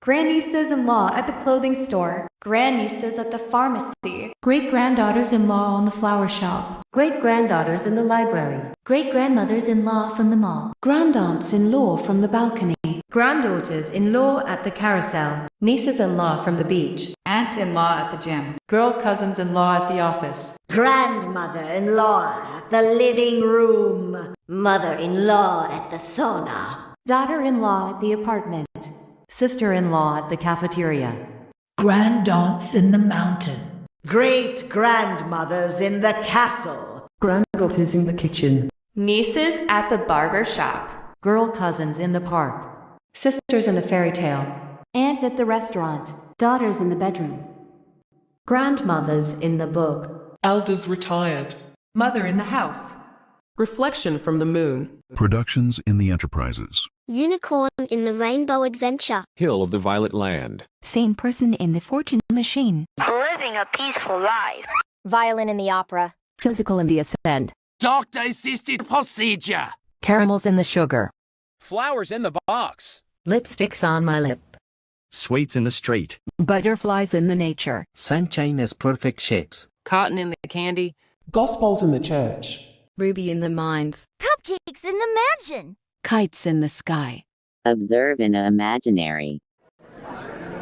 Grandnieces-in-law at the clothing store. Grandnieces at the pharmacy. Great-granddaughters-in-law on the flower shop. Great-granddaughters in the library. Great-grandmothers-in-law from the mall. Grandaunts-in-law from the balcony. Granddaughters-in-law at the carousel. Nieces-in-law from the beach. Aunt-in-law at the gym. Girl cousins-in-law at the office. Grandmother-in-law at the living room. Mother-in-law at the sauna. Daughter-in-law at the apartment. Sister-in-law at the cafeteria. Grandaunts in the mountain. Great-grandmothers in the castle. Granddaughters in the kitchen. Nieces at the barber shop. Girl cousins in the park. Sisters in the fairy tale. Aunt at the restaurant. Daughters in the bedroom. Grandmothers in the book. Elders retired. Mother in the house. Reflection from the moon. Productions in the Enterprises. Unicorn in the Rainbow Adventure. Hill of the Violet Land. Same person in the Fortune Machine. Living a peaceful life. Violin in the Opera. Physical in the Ascent. Doctor-assisted procedure. Caramels in the sugar. Flowers in the box. Lipsticks on my lip. Sweets in the street. Butterflies in the nature. Sunshine as perfect shapes. Cotton in the candy. Gospels in the church. Ruby in the mines. Cupcakes in the mansion. Kites in the sky. Observe in a imaginary.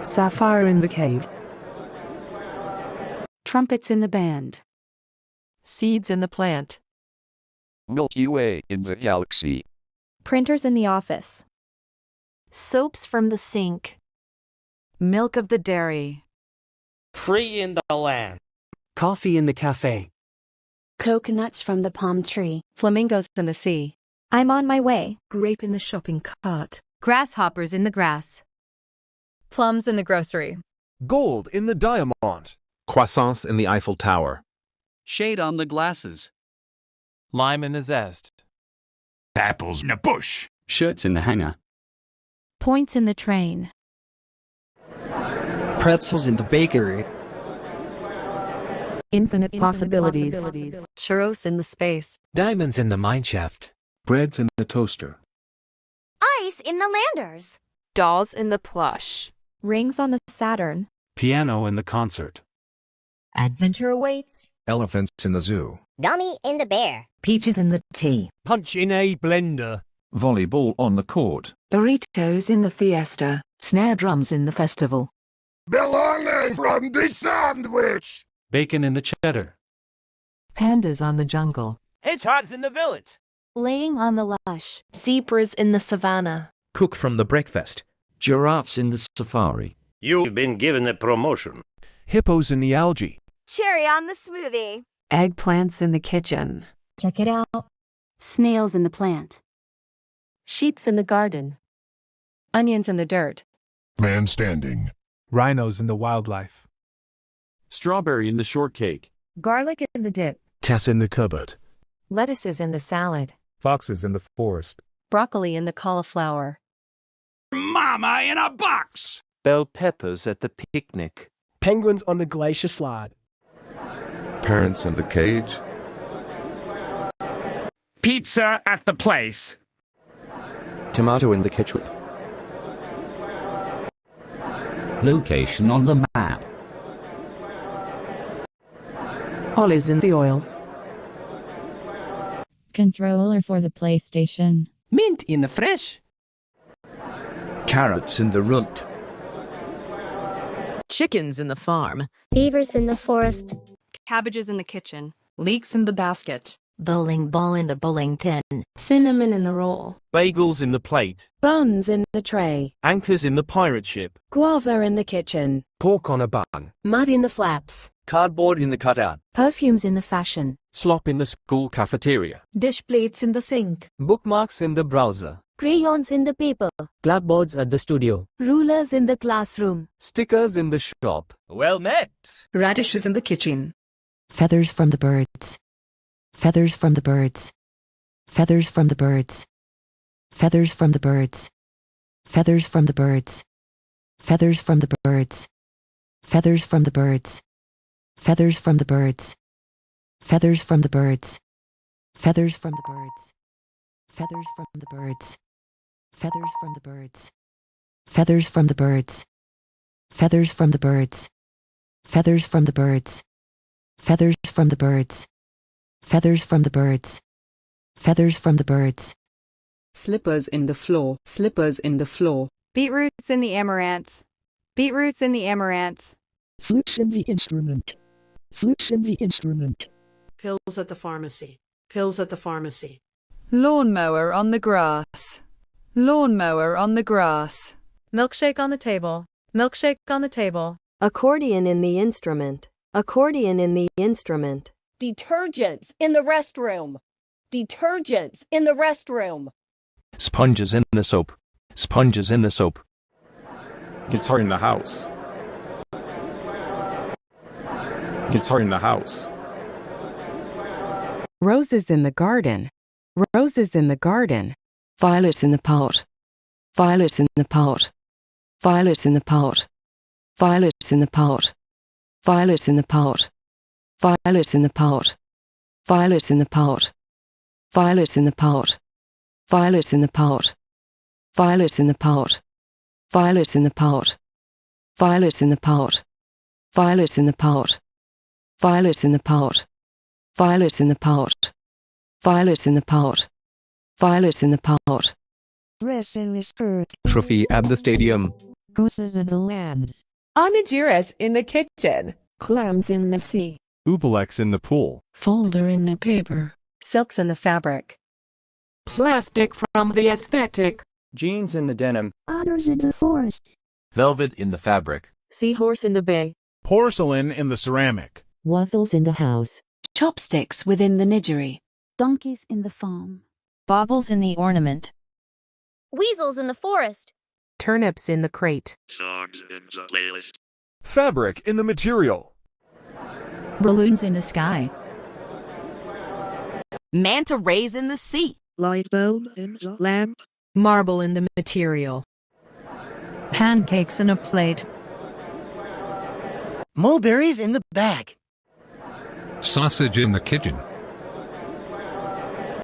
Sapphire in the cave. Trumpets in the band. Seeds in the plant. Milky Way in the galaxy. Printers in the office. Soaps from the sink. Milk of the dairy. Free in the land. Coffee in the cafe. Coconuts from the palm tree. Flamingos in the sea. I'm on my way. Grape in the shopping cart. Grasshoppers in the grass. Plums in the grocery. Gold in the diamond. Croissants in the Eiffel Tower. Shade on the glasses. Lime in the zest. Apples in the bush. Shirts in the hanger. Points in the train. Pretzels in the bakery. Infinite possibilities. Churros in the space. Diamonds in the mineshaft. Breads in the toaster. Ice in the landers. Dolls in the plush. Rings on the Saturn. Piano in the concert. Adventure awaits. Elephants in the zoo. Dummy in the bear. Peaches in the tea. Punch in a blender. Volleyball on the court. Burritos in the fiesta. Snare drums in the festival. Bologna from the sandwich. Bacon in the cheddar. Pandas on the jungle. Hedgehogs in the village. Laying on the lush. Zebras in the savannah. Cook from the breakfast. Giraffes in the safari. You've been given a promotion. Hippos in the algae. Cherry on the smoothie. Eggplants in the kitchen. Check it out. Snails in the plant. Sheeps in the garden. Onions in the dirt. Man standing. Rhinos in the wildlife. Strawberry in the shortcake. Garlic in the dip. Cat in the cupboard. Lettuces in the salad. Foxes in the forest. Broccoli in the cauliflower. Mama in a box. Bell peppers at the picnic. Penguins on the glacier slide. Parents in the cage. Pizza at the place. Tomato in the ketchup. Location on the map. Olives in the oil. Controller for the PlayStation. Mint in the fresh. Carrots in the root. Chickens in the farm. Beavers in the forest. Cabbages in the kitchen. Leeks in the basket. Bowling ball in the bowling pin. Cinnamon in the roll. Bagels in the plate. Buns in the tray. Anchors in the pirate ship. Guava in the kitchen. Pork on a bun. Mud in the flaps. Cardboard in the cutout. Perfumes in the fashion. Slop in the school cafeteria. Dish plates in the sink. Bookmarks in the browser. Crayons in the paper. Clapboards at the studio. Rulers in the classroom. Stickers in the shop. Well met. Radishes in the kitchen. Feathers from the birds. Feathers from the birds. Feathers from the birds. Feathers from the birds. Feathers from the birds. Feathers from the birds. Feathers from the birds. Feathers from the birds. Feathers from the birds. Feathers from the birds. Feathers from the birds. Feathers from the birds. Feathers from the birds. Feathers from the birds. Feathers from the birds. Feathers from the birds. Feathers from the birds. Feathers from the birds. Slippers in the floor. Slippers in the floor. Beetroots in the amaranth. Beetroots in the amaranth. Flutes in the instrument. Flutes in the instrument. Pills at the pharmacy. Pills at the pharmacy. Lawnmower on the grass. Lawnmower on the grass. Milkshake on the table. Milkshake on the table. Accordion in the instrument. Accordion in the instrument. Detergents in the restroom. Detergents in the restroom. Sponges in the soap. Sponges in the soap. Guitar in the house. Guitar in the house. Roses in the garden. Roses in the garden. Violets in the pot. Violets in the pot. Violets in the pot. Violets in the pot. Violets in the pot. Violets in the pot. Violets in the pot. Violets in the pot. Violets in the pot. Violets in the pot. Violets in the pot. Violets in the pot. Violets in the pot. Violets in the pot. Violets in the pot. Violets in the pot. Violets in the pot. Dress in the skirt. Trophy at the stadium. Gooses in the land. Ordinaries in the kitchen. Clams in the sea. Ooblex in the pool. Folder in the paper. Silks in the fabric. Plastic from the aesthetic. Jeans in the denim. Otters in the forest. Velvet in the fabric. Seahorse in the bay. Porcelain in the ceramic. Waffles in the house. Chopsticks within the nidgery. Donkeys in the farm. Baubles in the ornament. Weasels in the forest. Turnips in the crate. Songs in the playlist. Fabric in the material. Balloons in the sky. Manta rays in the sea. Light bulb in the lamp. Marble in the material. Pancakes in a plate. Mulberries in the bag. Sausage in the kitchen.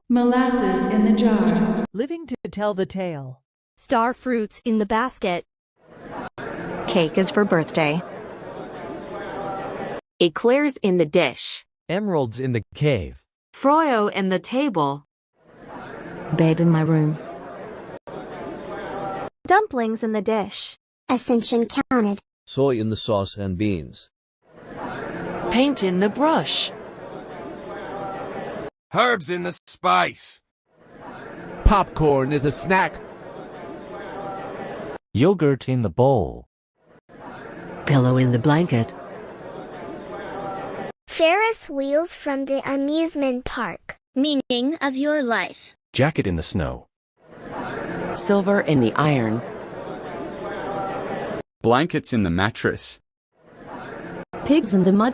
Molasses in the jar. Living to tell the tale. Star fruits in the basket. Cake is for birthday. Eclairs in the dish. Emeralds in the cave. Froyo in the table. Bed in my room. Dumplings in the dish. Ascension counted. Soy in the sauce and beans. Paint in the brush. Herbs in the spice. Popcorn is a snack. Yogurt in the bowl. Pillow in the blanket. Ferris wheels from the amusement park. Meaning of your life. Jacket in the snow. Silver in the iron. Blankets in the mattress. Pigs in the mud.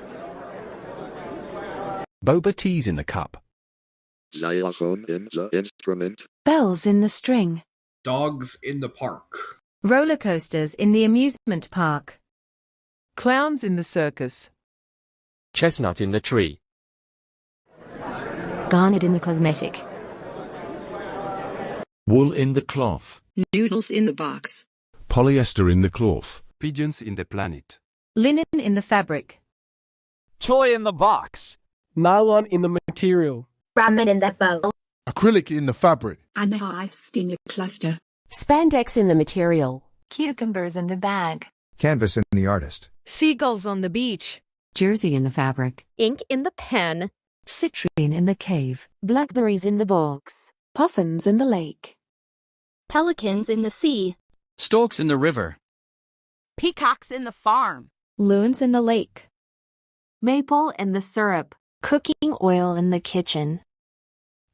Boba teas in the cup. Xylophone in the instrument. Bells in the string. Dogs in the park. Roller coasters in the amusement park. Clowns in the circus. Chestnut in the tree. Garnet in the cosmetic. Wool in the cloth. Noodles in the box. Polyester in the cloth. Pigeons in the planet. Linen in the fabric. Toy in the box. Nylon in the material. Ramen in the bowl. Acrylic in the fabric. Amethyst in the cluster. Spandex in the material. Cucumbers in the bag. Canvas in the artist. Seagulls on the beach. Jersey in the fabric. Ink in the pen. Citrine in the cave. Blackberries in the box. Puffins in the lake. Pelicans in the sea. Storks in the river. Peacocks in the farm. Loons in the lake. Maple in the syrup. Cooking oil in the kitchen.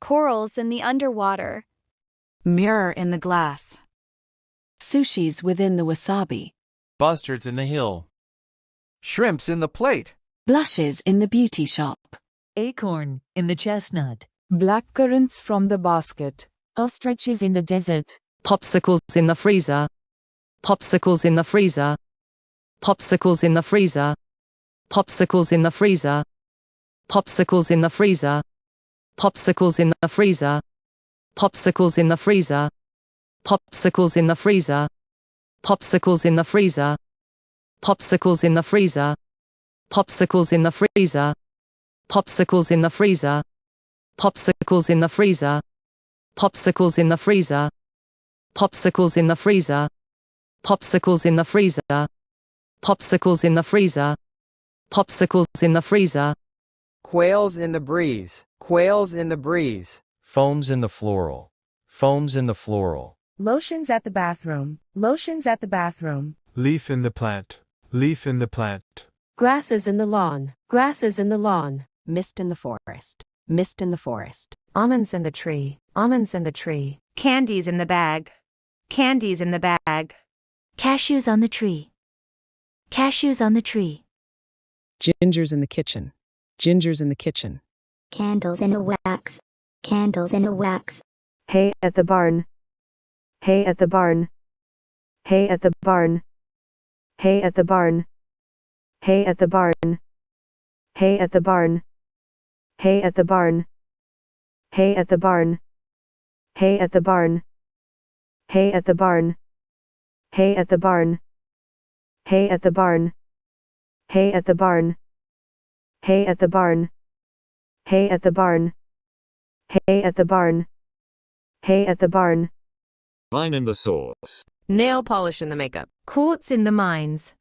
Corals in the underwater. Mirror in the glass. Sushis within the wasabi. Bustards in the hill. Shrimps in the plate. Blushes in the beauty shop. Acorn in the chestnut. Blackcurrants from the basket. Ostriches in the desert. Popsicles in the freezer. Popsicles in the freezer. Popsicles in the freezer. Popsicles in the freezer. Popsicles in the freezer. Popsicles in the freezer. Popsicles in the freezer. Popsicles in the freezer. Popsicles in the freezer. Popsicles in the freezer. Popsicles in the freezer. Popsicles in the freezer. Popsicles in the freezer. Popsicles in the freezer. Popsicles in the freezer. Popsicles in the freezer. Popsicles in the freezer. Popsicles in the freezer. Quails in the breeze. Quails in the breeze. Foams in the floral. Foams in the floral. Lotions at the bathroom. Lotions at the bathroom. Leaf in the plant. Leaf in the plant. Grasses in the lawn. Grasses in the lawn. Mist in the forest. Mist in the forest. Almonds in the tree. Almonds in the tree. Candies in the bag. Candies in the bag. Cashews on the tree. Cashews on the tree. Gingers in the kitchen. Gingers in the kitchen. Candles in the wax. Candles in the wax. Hay at the barn. Hay at the barn. Hay at the barn. Hay at the barn. Hay at the barn. Hay at the barn. Hay at the barn. Hay at the barn. Hay at the barn. Hay at the barn. Hay at the barn. Hay at the barn. Hay at the barn. Hay at the barn. Hay at the barn. Hay at the barn. Hay at the barn. Vine in the sauce. Nail polish in the makeup. Quartz in the mines.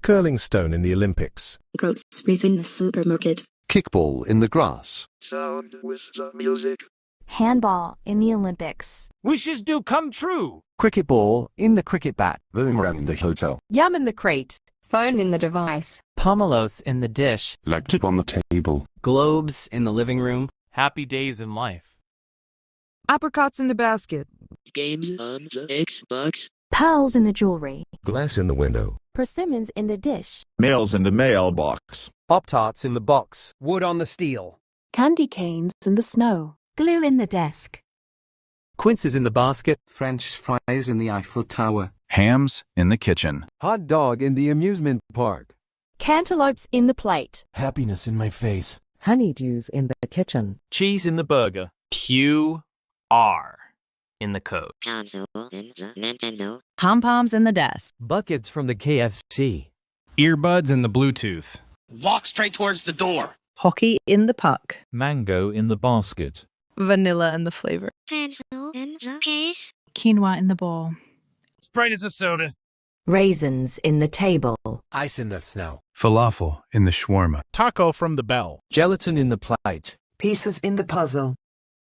Curling stone in the Olympics. Groceries in the supermarket. Kickball in the grass. Sound with the music. Handball in the Olympics. Wishes do come true. Cricket ball in the cricket bat. Boomerang in the hotel. Yum in the crate. Phone in the device. Pomelos in the dish. Laptop on the table. Globes in the living room. Happy days in life. Apricots in the basket. Games on the Xbox. Pearls in the jewelry. Glass in the window. Persimmons in the dish. Mails in the mailbox. Pop-Tarts in the box. Wood on the steel. Candy canes in the snow. Glue in the desk. Quinces in the basket. French fries in the Eiffel Tower. Hams in the kitchen. Hot dog in the amusement park. Cantaloupes in the plate. Happiness in my face. Honeydews in the kitchen. Cheese in the burger. QR in the code. Console in the Nintendo. Pom-poms in the desk. Buckets from the KFC. Earbuds in the Bluetooth. Walk straight towards the door. Hockey in the puck. Mango in the basket. Vanilla in the flavor. Pencil in the case. Quinoa in the bowl. Sprite is a soda. Raisins in the table. Ice in the snow. Falafel in the shawarma. Taco from the bell. Gelatin in the plate. Pieces in the puzzle.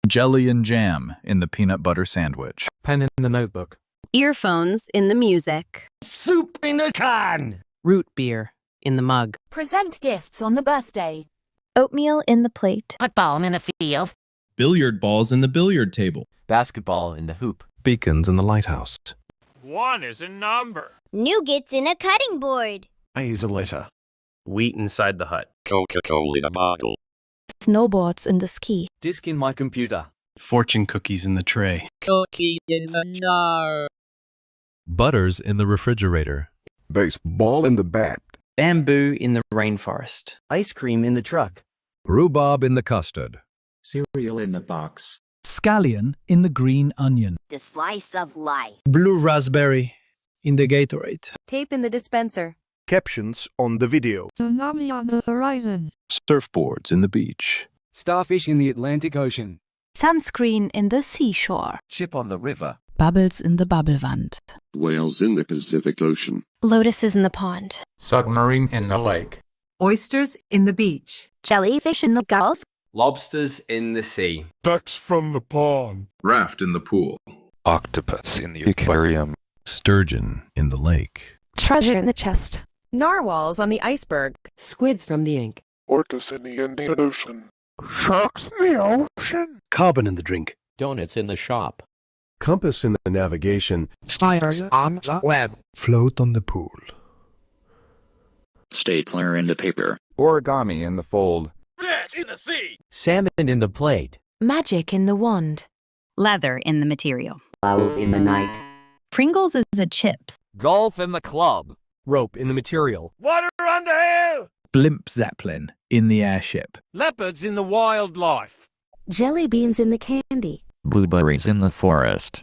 Jelly and jam in the peanut butter sandwich. Pen in the notebook. Earphones in the music. Soup in a can. Root beer in the mug. Present gifts on the birthday. Oatmeal in the plate. Football in a field. Billiard balls in the billiard table. Basketball in the hoop. Beacons in the lighthouse. 1 is a number. Nougats in a cutting board. A is a letter. Wheat inside the hut. Coca-Cola in a bottle. Snowboards in the ski. Disk in my computer. Fortune cookies in the tray. Cookie in the jar. Butters in the refrigerator. Baseball in the bat. Bamboo in the rainforest. Ice cream in the truck. Rhubarb in the custard. Cereal in the box. Scallion in the green onion. The slice of life. Blue raspberry in the Gatorade. Tape in the dispenser. Captions on the video. Tsunami on the horizon. Surfboards in the beach. Starfish in the Atlantic Ocean. Sunscreen in the seashore. Ship on the river. Bubbles in the bubblewand. Whales in the Pacific Ocean. Lotuses in the pond. Submarine in the lake. Oysters in the beach. Jellyfish in the Gulf. Lobsters in the sea. Ducks from the pond. Raft in the pool. Octopus in the aquarium. Sturgeon in the lake. Treasure in the chest. Narwhals on the iceberg. Squids from the ink. Orcas in the Indian Ocean. Sharks in the ocean. Carbon in the drink. Donuts in the shop. Compass in the navigation. Spiders on the web. Float on the pool. Stapler in the paper. Origami in the fold. Fish in the sea. Salmon in the plate. Magic in the wand. Leather in the material. Owls in the night. Pringles is a chips. Golf in the club. Rope in the material. Water on the hill. Blimp Zeppelin in the airship. Leopards in the wildlife. Jelly beans in the candy. Blueberries in the forest.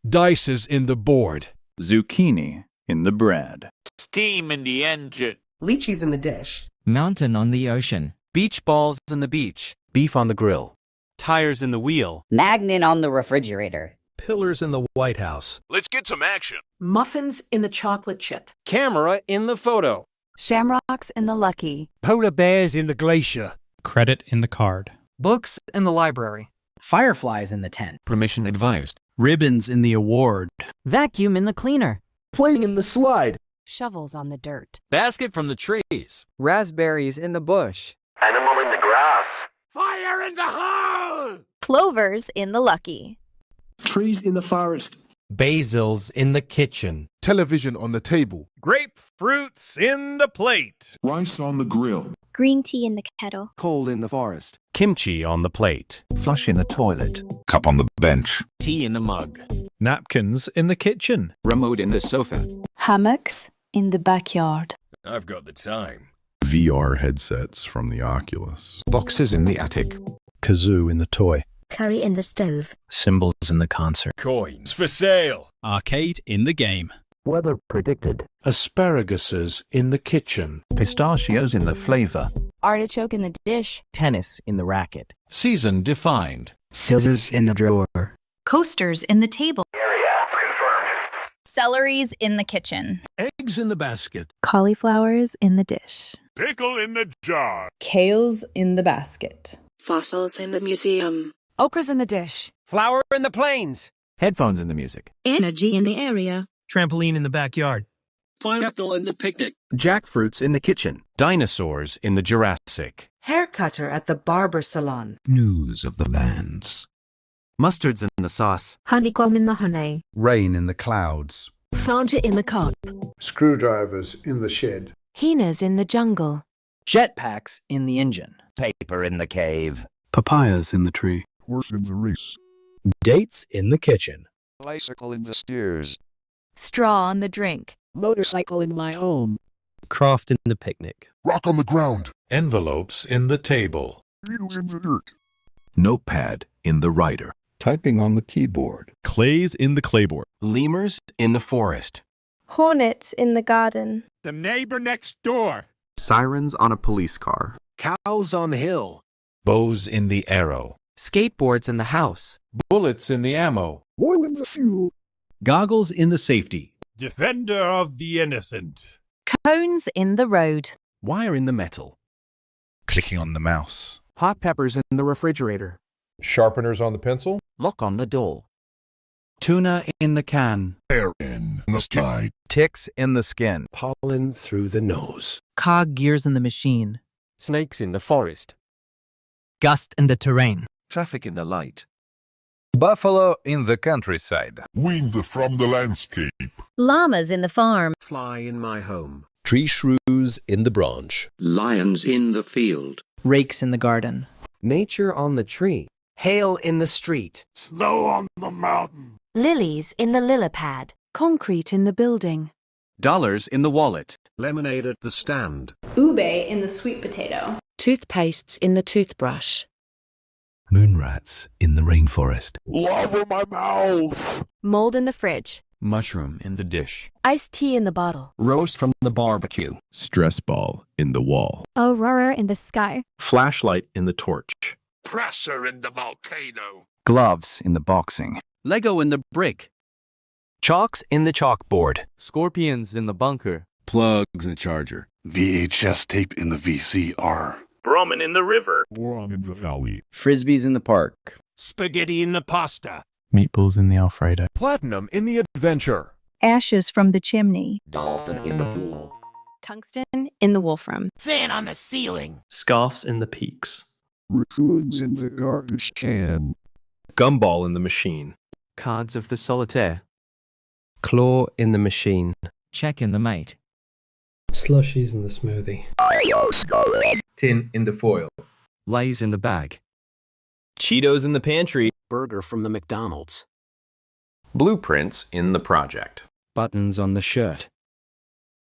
Dices in the board. Zucchini in the bread. Steam in the engine. Lychees in the dish. Mountain on the ocean. Beach balls in the beach. Beef on the grill. Tires in the wheel. Magnet on the refrigerator. Pillars in the White House. Let's get some action. Muffins in the chocolate chip. Camera in the photo. Shamrocks in the lucky. Polar bears in the glacier. Credit in the card. Books in the library. Fireflies in the tent. Permission advised. Ribbons in the award. Vacuum in the cleaner. Playing in the slide. Shovels on the dirt. Basket from the trees. Raspberries in the bush. Animal in the grass. Fire in the hole! Clovers in the lucky. Trees in the forest. Basils in the kitchen. Television on the table. Grapefruits in the plate. Rice on the grill. Green tea in the kettle. Coal in the forest. Kimchi on the plate. Flush in the toilet. Cup on the bench. Tea in the mug. Napkins in the kitchen. Remote in the sofa. Hammocks in the backyard. I've got the time. VR headsets from the Oculus. Boxes in the attic. Kazoo in the toy. Curry in the stove. Symbols in the concert. Coins for sale. Arcade in the game. Weather predicted. Asparaguses in the kitchen. Pistachios in the flavor. Artichoke in the dish. Tennis in the racket. Season defined. Scissors in the drawer. Coasters in the table. Area confirmed. Celeries in the kitchen. Eggs in the basket. Cauliflowers in the dish. Pickle in the jar. Kales in the basket. Fossils in the museum. Okras in the dish. Flower in the plains. Headphones in the music. Energy in the area. Trampoline in the backyard. Pineapple in the picnic. Jackfruits in the kitchen. Dinosaurs in the Jurassic. Hair cutter at the barber salon. News of the lands. Mustards in the sauce. Honeycomb in the honey. Rain in the clouds. Fanta in the cup. Screwdrivers in the shed. Hyenas in the jungle. Jetpacks in the engine. Paper in the cave. Papayas in the tree. Horse in the race. Dates in the kitchen. Bicycle in the stairs. Straw on the drink. Motorcycle in my home. Craft in the picnic. Rock on the ground. Envelopes in the table. Needles in the dirt. Notepad in the writer. Typing on the keyboard. Clays in the clayboard. Lemurs in the forest. Hornets in the garden. The neighbor next door. Sirens on a police car. Cows on the hill. Bows in the arrow. Skateboards in the house. Bullets in the ammo. Oil in the fuel. Goggles in the safety. Defender of the innocent. Cones in the road. Wire in the metal. Clicking on the mouse. Hot peppers in the refrigerator. Sharpeners on the pencil. Lock on the door. Tuna in the can. Air in the sky. Ticks in the skin. Pollen through the nose. Cog gears in the machine. Snakes in the forest. Gust in the terrain. Traffic in the light. Buffalo in the countryside. Wind from the landscape. Llamas in the farm. Fly in my home. Tree shrews in the branch. Lions in the field. Rakes in the garden. Nature on the tree. Hail in the street. Snow on the mountain. Lilies in the lily-pad. Concrete in the building. Dollars in the wallet. Lemonade at the stand. Ube in the sweet potato. Toothpastes in the toothbrush. Moonrats in the rainforest. Lava my mouth. Mold in the fridge. Mushroom in the dish. Iced tea in the bottle. Roast from the barbecue. Stress ball in the wall. Aurora in the sky. Flashlight in the torch. Pressure in the volcano. Gloves in the boxing. Lego in the brick. Chalks in the chalkboard. Scorpions in the bunker. Plugs in the charger. VHS tape in the VCR. Brahmin in the river. Boron in the valley. Frisbees in the park. Spaghetti in the pasta. Meatballs in the Alfredo. Platinum in the adventure. Ashes from the chimney. Dolphin in the pool. Tungsten in the wolfram. Fan on the ceiling. Scarfs in the peaks. Raccoons in the garbage can. Gumball in the machine. Cards of the solitaire. Claw in the machine. Check in the mate. Slushies in the smoothie. Tin in the foil. Lays in the bag. Cheetos in the pantry. Burger from the McDonald's. Blueprints in the project. Buttons on the shirt.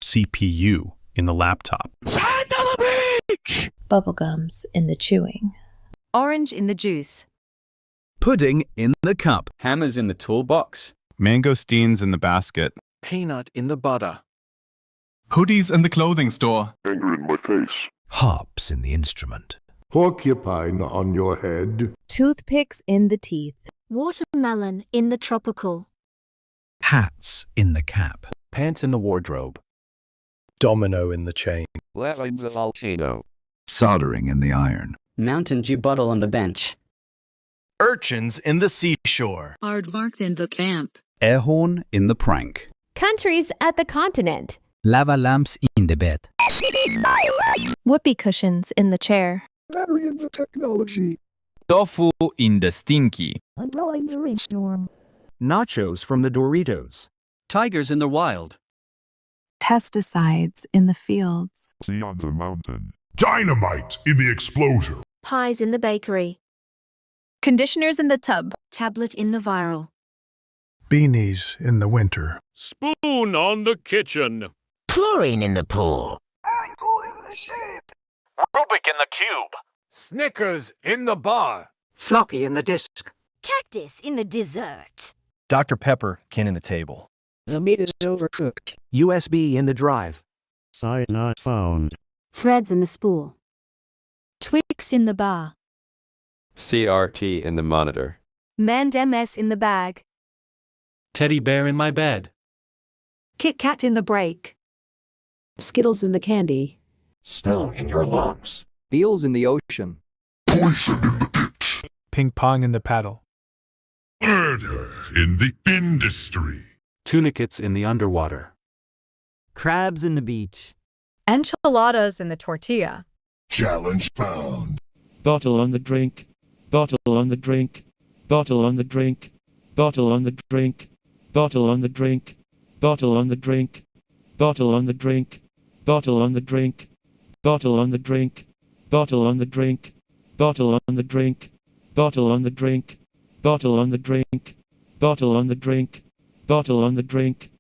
CPU in the laptop. Sand on the beach. Bubblegums in the chewing. Orange in the juice. Pudding in the cup. Hammers in the toolbox. Mangosteens in the basket. Peanut in the butter. Hoodies in the clothing store. Anger in my face. Harps in the instrument. Porcupine on your head. Toothpicks in the teeth. Watermelon in the tropical. Hats in the cap. Pants in the wardrobe. Domino in the chain. Lava in the volcano. Soldering in the iron. Mountain Dew bottle on the bench. Urchins in the seashore. Aardvarks in the camp. Airhorn in the prank. Countries at the continent. Lava lamps in the bed. Whoopee cushions in the chair. Battery in the technology. Tofu in the stinky. Umbrella in the rainstorm. Nachos from the Doritos. Tigers in the wild. Pesticides in the fields. Sea on the mountain. Dynamite in the explosion. Pies in the bakery. Conditioners in the tub. Tablet in the viral. Beanies in the winter. Spoon on the kitchen. Chlorine in the pool. Rubik in the cube. Snickers in the bar. Floppy in the disc. Cactus in the dessert. Dr. Pepper can in the table. The meat is overcooked. USB in the drive. Site not found. Threads in the spool. Twix in the bar. CRT in the monitor. Mand MS in the bag. Teddy bear in my bed. Kit Kat in the break. Skittles in the candy. Snow in your lungs. Eels in the ocean. Poison in the pit. Ping pong in the paddle. Murder in the industry. Tunicates in the underwater. Crabs in the beach. Enchiladas in the tortilla. Challenge found. Bottle on the drink. Bottle on the drink. Bottle on the drink. Bottle on the drink. Bottle on the drink. Bottle on the drink. Bottle on the drink. Bottle on the drink. Bottle on the drink. Bottle on the drink. Bottle on the drink. Bottle on the drink. Bottle on the drink. Bottle on the drink. Bottle on the drink.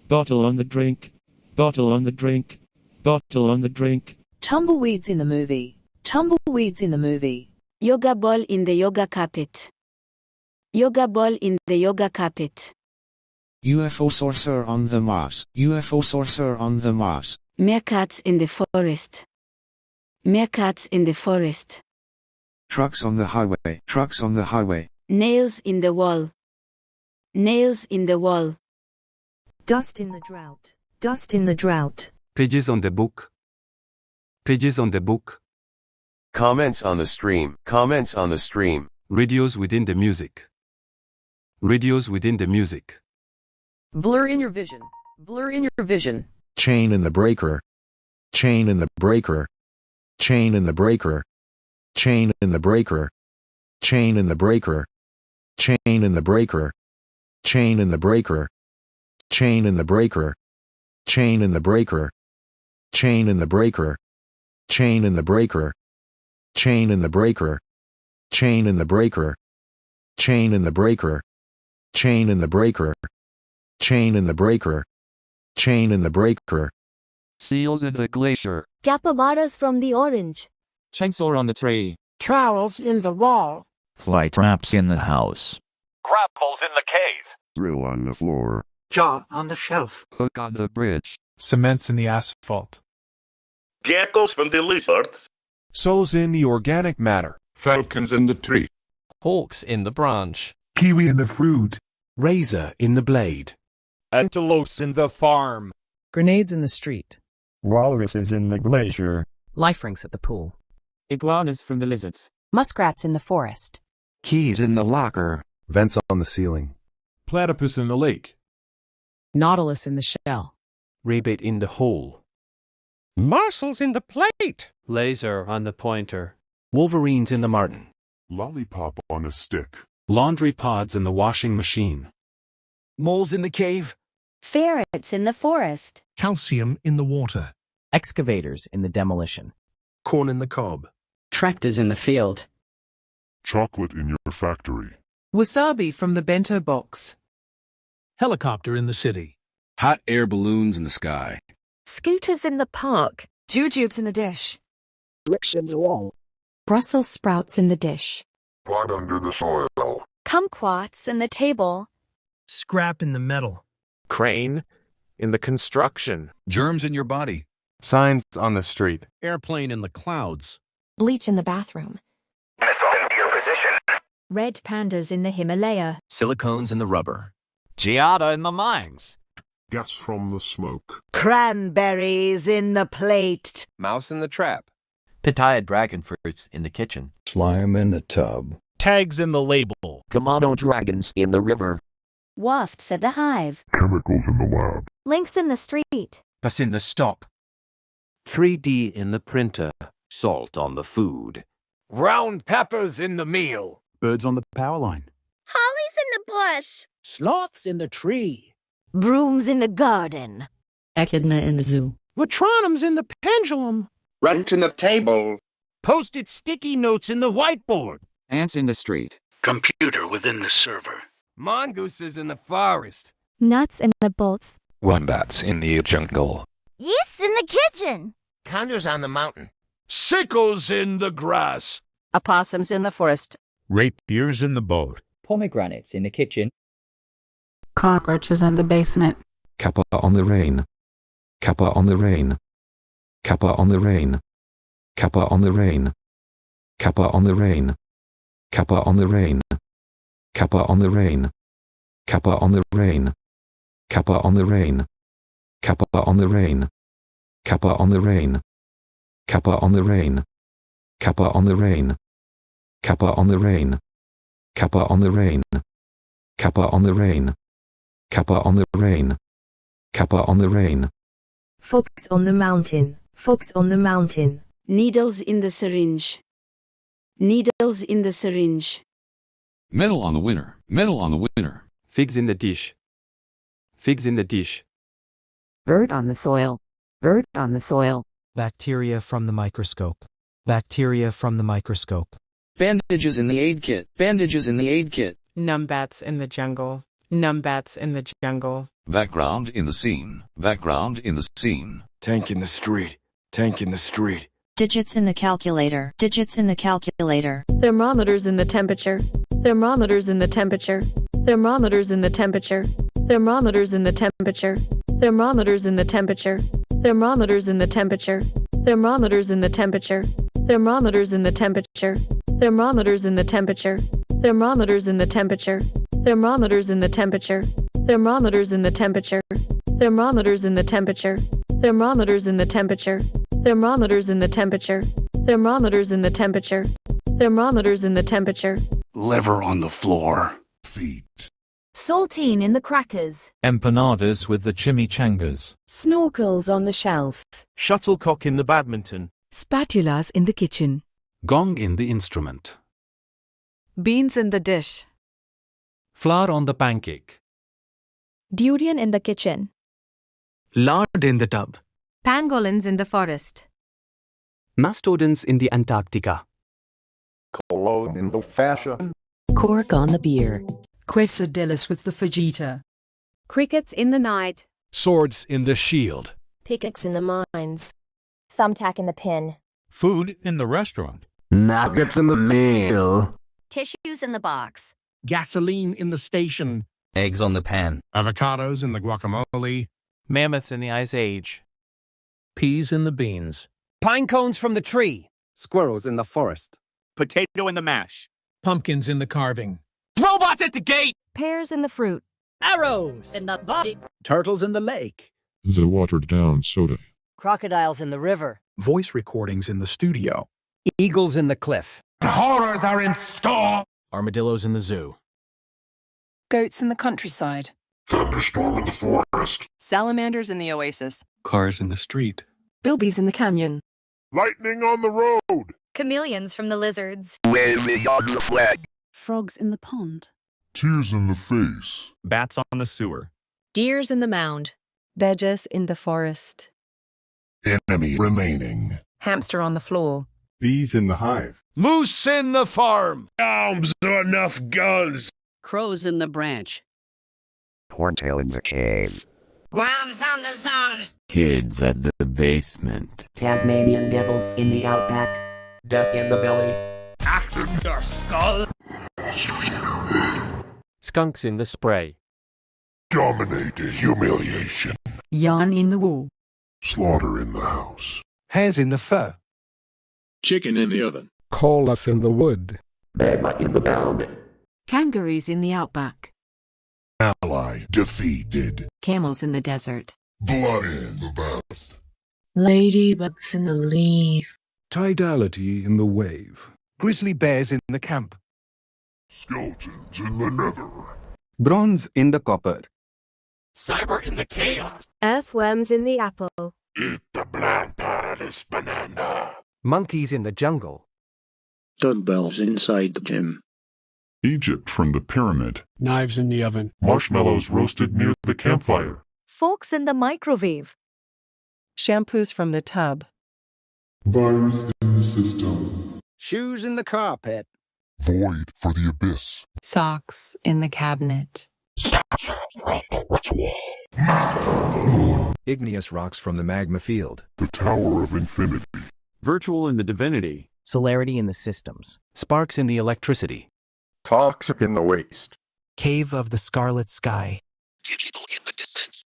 Bottle on the drink. Bottle on the drink. Bottle on the drink. Tumbleweeds in the movie. Tumbleweeds in the movie. Yoga ball in the yoga carpet. Yoga ball in the yoga carpet. UFO sorcerer on the Mars. UFO sorcerer on the Mars. Meerkats in the forest. Meerkats in the forest. Trucks on the highway. Trucks on the highway. Nails in the wall. Nails in the wall. Dust in the drought. Dust in the drought. Pages on the book. Pages on the book. Comments on the stream. Comments on the stream. Radios within the music. Radios within the music. Blur in your vision. Blur in your vision. Chain in the breaker. Chain in the breaker. Chain in the breaker. Chain in the breaker. Chain in the breaker. Chain in the breaker. Chain in the breaker. Chain in the breaker. Chain in the breaker. Chain in the breaker. Chain in the breaker. Chain in the breaker. Chain in the breaker. Chain in the breaker. Chain in the breaker. Chain in the breaker. Chain in the breaker. Seals in the glacier. Capybaras from the orange. Chainsaw on the tree. Trowels in the wall. Fly traps in the house. Gravels in the cave. Drill on the floor. Jaw on the shelf. Hook on the bridge. Cements in the asphalt. Geckos from the lizards. Souls in the organic matter. Falcons in the tree. Hawks in the branch. Kiwi in the fruit. Razor in the blade. Antelopes in the farm. Grenades in the street. Walruses in the glacier. Life rings at the pool. Iguanas from the lizards. Muskrats in the forest. Keys in the locker. Vents on the ceiling. Platypus in the lake. Nautilus in the shell. Rabbit in the hole. Mussels in the plate. Laser on the pointer. Wolverines in the martin. Lollipop on a stick. Laundry pods in the washing machine. Moles in the cave. Ferrets in the forest. Calcium in the water. Excavators in the demolition. Corn in the cob. Tractors in the field. Chocolate in your factory. Wasabi from the bento box. Helicopter in the city. Hot air balloons in the sky. Scooters in the park. Jujubes in the dish. Bricks in the wall. Brussels sprouts in the dish. Blood under the soil. Kumquats in the table. Scrap in the metal. Crane in the construction. Germs in your body. Signs on the street. Airplane in the clouds. Bleach in the bathroom. Red pandas in the Himalaya. Silicones in the rubber. Giada in the mines. Gas from the smoke. Cranberries in the plate. Mouse in the trap. Pitaya dragon fruits in the kitchen. Slime in the tub. Tags in the label. Komodo dragons in the river. Wasps at the hive. Chemicals in the lab. Links in the street. That's in the stock. 3D in the printer. Salt on the food. Round peppers in the meal. Birds on the power line. Hollies in the bush. Sloths in the tree. Brooms in the garden. Echidna in the zoo. Latronums in the pendulum. Run to the table. Posted sticky notes in the whiteboard. Ants in the street. Computer within the server. Mongooses in the forest. Nuts in the bolts. Wombats in the jungle. Yeast in the kitchen. Condors on the mountain. Sickles in the grass. Opossums in the forest. Rapiers in the boat. Pomegranates in the kitchen. Cockroaches in the basement. Kappa on the rain. Kappa on the rain. Kappa on the rain. Kappa on the rain. Kappa on the rain. Kappa on the rain. Kappa on the rain. Kappa on the rain. Kappa on the rain. Kappa on the rain. Kappa on the rain. Kappa on the rain. Kappa on the rain. Kappa on the rain. Kappa on the rain. Kappa on the rain. Kappa on the rain. Kappa on the rain. Fox on the mountain. Fox on the mountain. Needles in the syringe. Needles in the syringe. Metal on the winner. Metal on the winner. Figs in the dish. Figs in the dish. Bird on the soil. Bird on the soil. Bacteria from the microscope. Bacteria from the microscope. Bandages in the aid kit. Bandages in the aid kit. Numbats in the jungle. Numbats in the jungle. Background in the scene. Background in the scene. Tank in the street. Tank in the street. Digits in the calculator. Digits in the calculator. Thermometers in the temperature. Thermometers in the temperature. Thermometers in the temperature. Thermometers in the temperature. Thermometers in the temperature. Thermometers in the temperature. Thermometers in the temperature. Thermometers in the temperature. Thermometers in the temperature. Thermometers in the temperature. Thermometers in the temperature. Thermometers in the temperature. Thermometers in the temperature. Thermometers in the temperature. Thermometers in the temperature. Thermometers in the temperature. Thermometers in the temperature. Liver on the floor. Feet. Saltine in the crackers. Empanadas with the chimichangas. Snorkels on the shelf. Shuttlecock in the badminton. Spatulas in the kitchen. Gong in the instrument. Beans in the dish. Flour on the pancake. Durian in the kitchen. Lard in the tub. Pangolins in the forest. Mastodons in the Antarctica. Cologne in the fashion. Cork on the beer. Quesadillas with the fajita. Crickets in the night. Swords in the shield. Pickaxe in the mines. Thumbtack in the pin. Food in the restaurant. Nuggets in the meal. Tissues in the box. Gasoline in the station. Eggs on the pan. Avocados in the guacamole. Mammoths in the Ice Age. Peas in the beans. Pine cones from the tree. Squirrels in the forest. Potato in the mash. Pumpkins in the carving. Robots at the gate. Pears in the fruit. Arrows in the body. Turtles in the lake. The watered down soda. Crocodiles in the river. Voice recordings in the studio. Eagles in the cliff. Horrors are in store. Armadillos in the zoo. Goats in the countryside. Thunderstorm in the forest. Salamanders in the oasis. Cars in the street. Bilbies in the canyon. Lightning on the road. Chameleons from the lizards. Wave me on the flag. Frogs in the pond. Tears in the face. Bats on the sewer. Deers in the mound. Badgers in the forest. Enemy remaining. Hamster on the floor. Bees in the hive. Moose in the farm. Arms are enough guns. Crows in the branch. Horntail in the cave. Worms on the zone. Kids at the basement. Tasmanian devils in the outback. Death in the belly. Axe in your skull. Skunks in the spray. Dominating humiliation. Yarn in the wool. Slaughter in the house. Hares in the fur. Chicken in the oven. Koalas in the wood. Bema in the ground. Kangaroos in the outback. Ally defeated. Camels in the desert. Blood in the bath. Ladybugs in the leaf. Tidality in the wave. Grizzly bears in the camp. Skeletons in the nether. Bronze in the copper. Cyber in the chaos. Earthworms in the apple. Eat the bland paradise banana. Monkeys in the jungle. Dumbbells inside the gym. Egypt from the pyramid. Knives in the oven. Marshmallows roasted near the campfire. Forks in the microwave. Shampoos from the tub. Virus in the system. Shoes in the carpet. Void for the abyss. Socks in the cabinet. Igneous rocks from the magma field. The Tower of Infinity. Virtual in the divinity. Celerity in the systems. Sparks in the electricity. Toxic in the waste. Cave of the scarlet sky. Digital in the descent.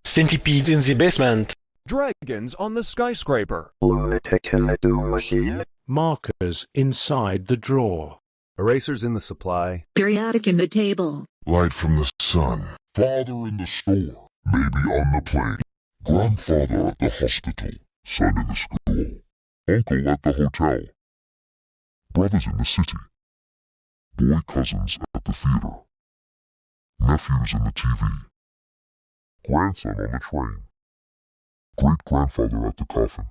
Centipedes in the basement. Dragons on the skyscraper. Lunatic in the doom machine. Markers inside the drawer. Erasers in the supply. Periodic in the table. Light from the sun. Father in the store. Baby on the plane. Grandfather at the hospital. Son in the school. Uncle at the hotel. Brothers in the city. Boy cousins at the theater. Nephews in the TV. Grandson on the train. Great-grandfather at the coffin.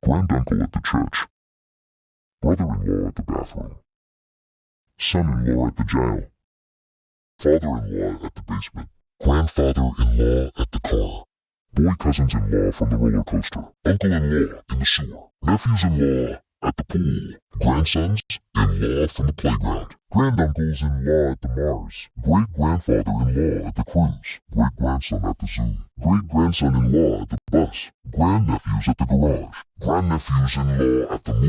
Granduncle at the church. Brother-in-law at the bathroom. Son-in-law at the jail. Father-in-law at the basement. Grandfather-in-law at the car. Boy cousins-in-law from the roller coaster. Uncle-in-law in the sewer. Nephews-in-law at the pool. Grandsons-in-law from the playground. Granduncles-in-law at the Mars. Great-grandfather-in-law at the cruise. Great-grandson at the zoo. Great-grandson-in-law at the bus. Grandnephews at the garage. Grandnephews-in-law at the movie.